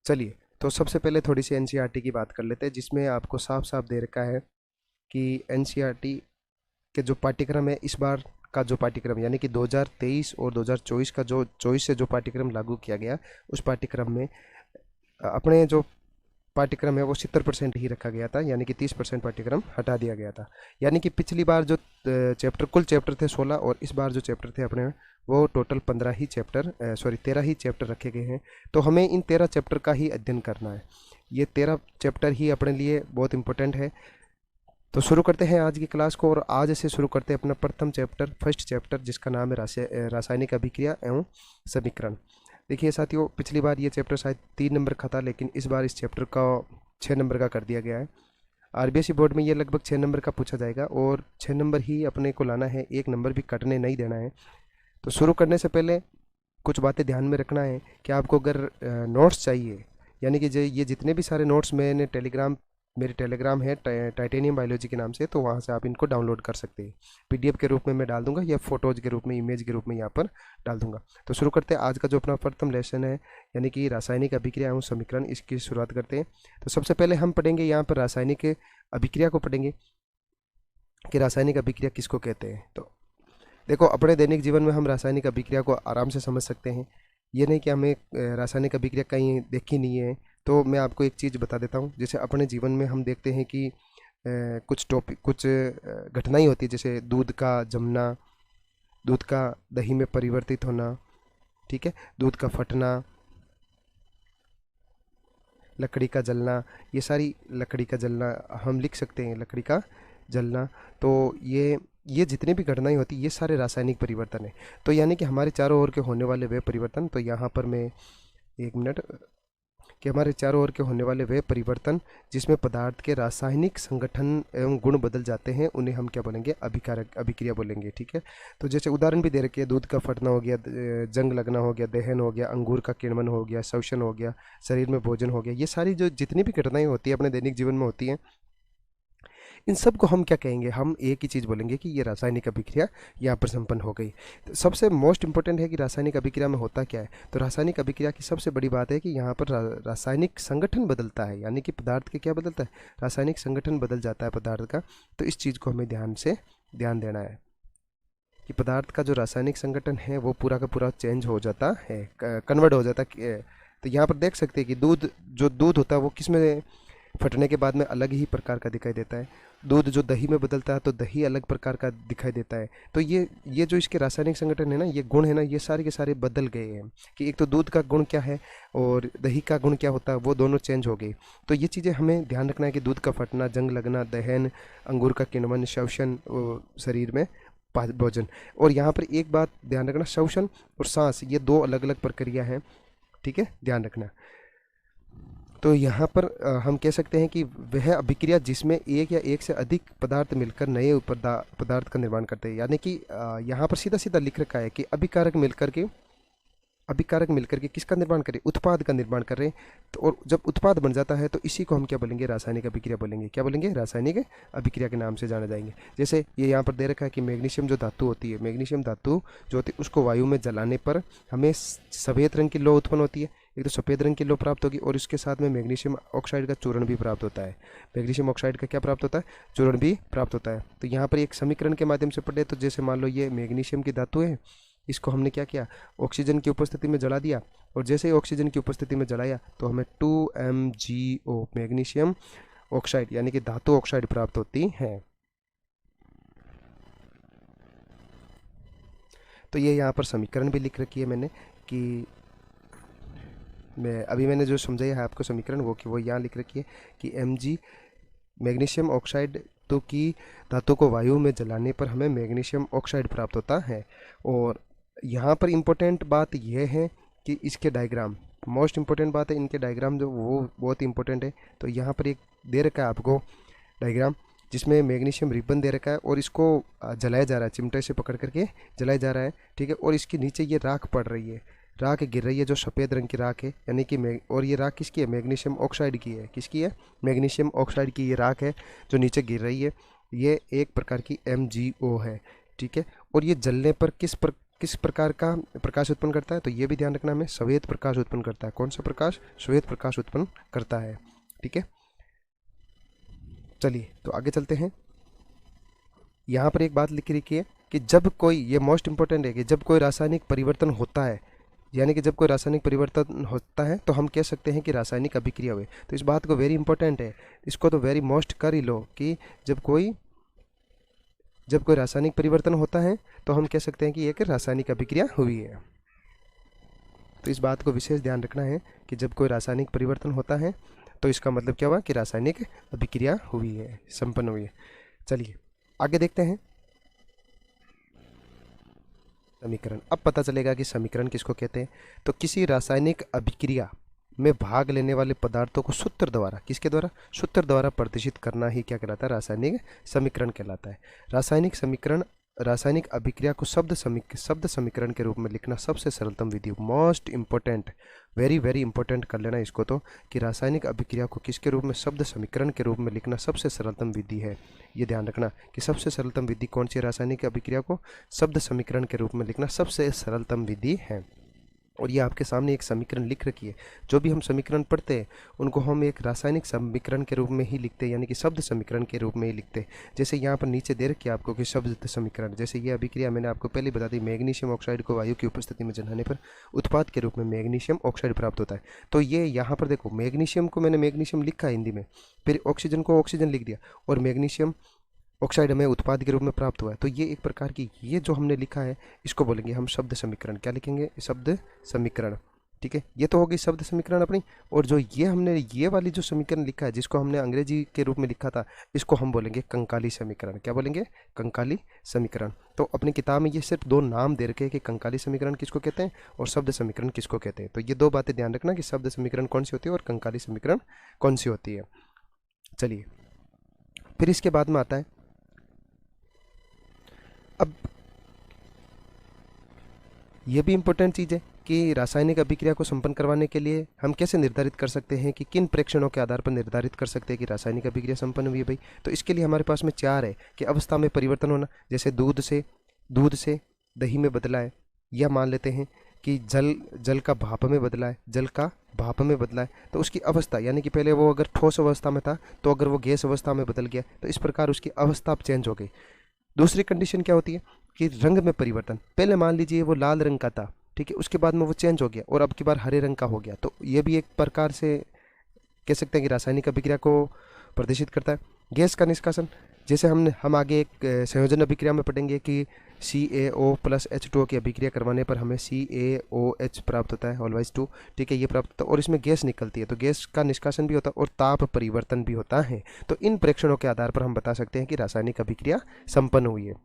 चलिए, तो सबसे पहले थोड़ी सी एनसीईआरटी की बात कर लेते हैं, जिसमें आपको साफ साफ दे रखा है कि एनसीईआरटी के जो पाठ्यक्रम है इस बार का, जो पाठ्यक्रम यानी कि 2023 और 2024 का जो 24 से जो पाठ्यक्रम लागू किया गया, उस पाठ्यक्रम में अपने जो पाठ्यक्रम है वो 70% ही रखा गया था, यानी कि 30% पाठ्यक्रम हटा दिया गया था। यानी कि पिछली बार जो कुल चैप्टर थे 16, और इस बार जो चैप्टर थे अपने वो टोटल 15 ही चैप्टर, 13 ही चैप्टर रखे गए हैं। तो हमें इन 13 चैप्टर का ही अध्ययन करना है। ये 13 चैप्टर ही अपने लिए बहुत इंपॉर्टेंट है। तो शुरू करते हैं आज की क्लास को, और आज से शुरू करते हैं अपना प्रथम चैप्टर, फर्स्ट चैप्टर, जिसका नाम है रासायनिक अभिक्रिया एवं समीकरण। देखिए साथियों, पिछली बार ये चैप्टर शायद 3 नंबर का था, लेकिन इस बार इस चैप्टर का 6 नंबर का कर दिया गया है। आरबीएसई बोर्ड में ये लगभग 6 नंबर का पूछा जाएगा, और 6 नंबर ही अपने को लाना है, 1 नंबर भी कटने नहीं देना है। तो शुरू करने से पहले कुछ बातें ध्यान में रखना है कि आपको अगर नोट्स चाहिए, यानी कि ये जितने भी सारे नोट्स मैंने मेरे टेलीग्राम है टाइटेनियम बायोलॉजी के नाम से, तो वहाँ से आप इनको डाउनलोड कर सकते हैं। पीडीएफ के रूप में मैं डाल दूंगा, या फोटोज के रूप में, इमेज के रूप में यहाँ पर डाल दूंगा। तो शुरू करते हैं आज का जो अपना प्रथम लेसन है, यानी कि रासायनिक अभिक्रिया एवं समीकरण, इसकी शुरुआत करते हैं। तो सबसे पहले हम पढ़ेंगे यहाँ पर रासायनिक अभिक्रिया को पढ़ेंगे कि रासायनिक अभिक्रिया किसको कहते हैं। तो देखो, अपने दैनिक जीवन में हम रासायनिक अभिक्रिया को आराम से समझ सकते हैं। ये नहीं कि हमें रासायनिक अभिक्रिया कहीं देखी नहीं है। तो मैं आपको एक चीज़ बता देता हूँ। जैसे अपने जीवन में हम देखते हैं कि कुछ घटनाएं होती है, जैसे दूध का जमना, दूध का दही में परिवर्तित होना, ठीक है, दूध का फटना, लकड़ी का जलना, ये सारी, लकड़ी का जलना हम लिख सकते हैं, लकड़ी का जलना। तो ये जितनी भी घटनाएं होती ये सारे रासायनिक परिवर्तन है। तो यानी कि हमारे चारों ओर के होने वाले वे परिवर्तन, तो यहाँ पर मैं 1 मिनट, कि हमारे चारों ओर के होने वाले वे परिवर्तन जिसमें पदार्थ के रासायनिक संगठन एवं गुण बदल जाते हैं, उन्हें हम क्या बोलेंगे, अभिकारक अभिक्रिया बोलेंगे। ठीक है, तो जैसे उदाहरण भी दे रखे हैं, दूध का फटना हो गया, जंग लगना हो गया, दहन हो गया, अंगूर का किण्वन हो गया, शोषण हो गया, शरीर में भोजन हो गया। ये सारी जो जितनी भी घटनाएं होती है अपने दैनिक जीवन में होती हैं, इन सब को हम क्या कहेंगे, हम एक ही चीज़ बोलेंगे कि ये रासायनिक अभिक्रिया यहाँ पर संपन्न हो गई। तो सबसे मोस्ट इंपॉर्टेंट है कि रासायनिक अभिक्रिया में होता क्या है। तो रासायनिक अभिक्रिया की सबसे बड़ी बात है कि यहाँ पर रासायनिक संगठन बदलता है, यानी कि पदार्थ के क्या बदलता है, रासायनिक संगठन बदल जाता है पदार्थ का। तो इस चीज़ को हमें ध्यान देना है कि पदार्थ का जो रासायनिक संगठन है वो पूरा का पूरा चेंज हो जाता है, कन्वर्ट हो जाता है। तो यहाँ पर देख सकते हैं कि दूध होता है वो किस में फटने के बाद में अलग ही प्रकार का दिखाई देता है। दूध जो दही में बदलता है तो दही अलग प्रकार का दिखाई देता है। तो ये जो इसके रासायनिक संगठन है ना, ये गुण है ना, ये सारे के सारे बदल गए हैं। कि एक तो दूध का गुण क्या है और दही का गुण क्या होता है, वो दोनों चेंज हो गए। तो ये चीज़ें हमें ध्यान रखना है कि दूध का फटना, जंग लगना, दहन, अंगूर का किण्वन, शोषण, शरीर में भोजन। और यहाँ पर एक बात ध्यान रखना, शोषण और सांस, ये 2 अलग अलग प्रक्रिया हैं। ठीक है, ध्यान रखना। तो यहाँ पर हम कह सकते हैं कि वह अभिक्रिया जिसमें एक या एक से अधिक पदार्थ मिलकर नए पदार्थ का निर्माण करते हैं। यानी कि यहाँ पर सीधा सीधा लिख रखा है कि अभिकारक मिलकर के किसका निर्माण करें, उत्पाद का निर्माण कर रहे हैं। तो और जब उत्पाद बन जाता है तो इसी को हम क्या बोलेंगे, रासायनिक अभिक्रिया बोलेंगे। क्या बोलेंगे, रासायनिक अभिक्रिया के नाम से जाने जाएंगे। जैसे ये यहाँ पर दे रखा है कि मैग्नीशियम जो धातु होती है, मैग्नीशियम धातु जो होती है उसको वायु में जलाने पर हमें सफ़ेद रंग की लौ उत्पन्न होती है। एक तो सफ़ेद रंग की लौ प्राप्त होगी, और इसके साथ में मैग्नीशियम ऑक्साइड का चूर्ण भी प्राप्त होता है। मैग्नीशियम ऑक्साइड का क्या प्राप्त होता है, चूर्ण भी प्राप्त होता है। तो यहाँ पर एक समीकरण के माध्यम से पढ़े, तो जैसे मान लो ये मैग्नीशियम की धातु है, इसको हमने क्या किया, ऑक्सीजन की उपस्थिति में जला दिया, और जैसे ही ऑक्सीजन की उपस्थिति में जलाया तो हमें 2MgO मैग्नीशियम ऑक्साइड यानी कि धातु ऑक्साइड प्राप्त होती है। तो ये यहाँ पर समीकरण भी लिख रखी है मैंने, कि मैंने जो समझाया है आपको समीकरण, वो यहाँ लिख रखी है कि Mg मैग्नीशियम ऑक्साइड तो की धातु को वायु में जलाने पर हमें मैग्नीशियम ऑक्साइड प्राप्त होता है। और यहाँ पर इम्पोर्टेंट बात यह है कि इसके डायग्राम, मोस्ट इम्पोर्टेंट बात है, इनके डायग्राम जो वो बहुत इंपॉर्टेंट है। तो यहाँ पर एक दे रखा है आपको डायग्राम, जिसमें मैग्नीशियम रिबन दे रखा है और इसको जलाया जा रहा है, चिमटे से पकड़ करके जलाया जा रहा है। ठीक है, और इसके नीचे ये राख पड़ रही है, राख गिर रही है जो सफ़ेद रंग की राख है, यानी कि और ये राख किसकी है, मैग्नीशियम ऑक्साइड की है। किसकी है, मैग्नीशियम ऑक्साइड की ये राख है जो नीचे गिर रही है। ये एक प्रकार की MgO है। ठीक है, और ये जलने पर किस प्रकार का प्रकाश उत्पन्न करता है, तो ये भी ध्यान रखना हमें, श्वेत प्रकाश उत्पन्न करता है। कौन सा प्रकाश? श्वेत प्रकाश उत्पन्न करता है। ठीक है, चलिए तो आगे चलते हैं। यहाँ पर एक बात लिखी रखी है कि जब कोई, ये मोस्ट इंपॉर्टेंट है, कि जब कोई रासायनिक परिवर्तन होता है, यानी कि जब कोई रासायनिक परिवर्तन होता है तो हम कह सकते हैं कि रासायनिक अभिक्रिया हुई। तो इस बात को वेरी इंपॉर्टेंट है, इसको तो वेरी मोस्ट कर ही लो कि जब कोई रासायनिक परिवर्तन होता है तो हम कह सकते हैं कि एक रासायनिक अभिक्रिया हुई है। तो इस बात को विशेष ध्यान रखना है कि जब कोई रासायनिक परिवर्तन होता है तो इसका मतलब क्या हुआ कि रासायनिक अभिक्रिया हुई है, संपन्न हुई है। चलिए आगे देखते हैं समीकरण। अब पता चलेगा कि समीकरण किसको कहते हैं। तो किसी रासायनिक अभिक्रिया में भाग लेने वाले पदार्थों को सूत्र द्वारा, किसके द्वारा? सूत्र द्वारा प्रदर्शित करना ही क्या कहलाता है? रासायनिक समीकरण कहलाता है। रासायनिक अभिक्रिया को शब्द समीकरण के रूप में लिखना सबसे सरलतम विधि, most important, very very important कर लेना इसको, तो कि रासायनिक अभिक्रिया को किसके रूप में? शब्द समीकरण के रूप में लिखना सबसे सरलतम विधि है। ये ध्यान रखना कि सबसे सरलतम विधि कौन सी है? रासायनिक अभिक्रिया को शब्द समीकरण के रूप में लिखना सबसे सरलतम विधि है। और ये आपके सामने एक समीकरण लिख रखी है। जो भी हम समीकरण पढ़ते हैं उनको हम एक रासायनिक समीकरण के रूप में ही लिखते हैं, यानी कि शब्द समीकरण के रूप में ही लिखते हैं। जैसे यहाँ पर नीचे दे रखी है आपको कि शब्द समीकरण, जैसे ये अभिक्रिया मैंने आपको पहले बता दी, मैग्नीशियम ऑक्साइड को वायु की उपस्थिति में जलाने पर उत्पाद के रूप में मैग्नीशियम ऑक्साइड प्राप्त होता है। तो ये यहाँ पर देखो, मैग्नीशियम को मैंने मैग्नीशियम लिखा है हिंदी में, फिर ऑक्सीजन को ऑक्सीजन लिख दिया, और मैग्नीशियम ऑक्साइड हमें उत्पाद के रूप में प्राप्त हुआ है। तो ये एक प्रकार की, ये जो हमने लिखा है इसको बोलेंगे हम शब्द समीकरण। क्या लिखेंगे? शब्द समीकरण। ठीक है, ये तो हो गई शब्द समीकरण अपनी। और जो ये हमने ये वाली जो समीकरण लिखा है, जिसको हमने अंग्रेजी के रूप में लिखा था, इसको हम बोलेंगे कंकाली समीकरण। क्या बोलेंगे? कंकाली समीकरण। तो अपनी किताब में ये सिर्फ दो नाम दे रखे हैं कि कंकाली समीकरण किसको कहते हैं और शब्द समीकरण किसको कहते हैं। तो ये दो बातें ध्यान रखना कि शब्द समीकरण कौन सी होती है और कंकाली समीकरण कौन सी होती है। चलिए फिर इसके बाद में आता है, अब यह भी इंपॉर्टेंट चीज़ है कि रासायनिक अभिक्रिया को संपन्न करवाने के लिए हम कैसे निर्धारित कर सकते हैं, कि किन प्रेक्षणों के आधार पर निर्धारित कर सकते हैं कि रासायनिक अभिक्रिया संपन्न हुई है भाई। तो इसके लिए हमारे पास में चार है कि अवस्था में परिवर्तन होना, जैसे दूध से दही में बदला है, या मान लेते हैं कि जल का भाप में बदला है, जल का भाप में बदला है, तो उसकी अवस्था, यानी कि पहले वो अगर ठोस अवस्था में था तो अगर वो गैस अवस्था में बदल गया तो इस प्रकार उसकी अवस्था चेंज हो गई। दूसरी कंडीशन क्या होती है कि रंग में परिवर्तन, पहले मान लीजिए वो लाल रंग का था, ठीक है, उसके बाद में वो चेंज हो गया और अब की बार हरे रंग का हो गया, तो ये भी एक प्रकार से कह सकते हैं कि रासायनिक अभिक्रिया को प्रदर्शित करता है। गैस का निष्कासन, जैसे हम आगे एक संयोजन अभिक्रिया में पढ़ेंगे कि CaO प्लस H2O की अभिक्रिया करवाने पर हमें CaOH प्राप्त होता है, ऑलवाइज 2, ठीक है, ये प्राप्त होता है और इसमें गैस निकलती है, तो गैस का निष्कासन भी होता है और ताप परिवर्तन भी होता है। तो इन प्रेक्षणों के आधार पर हम बता सकते हैं कि रासायनिक अभिक्रिया संपन्न हुई है।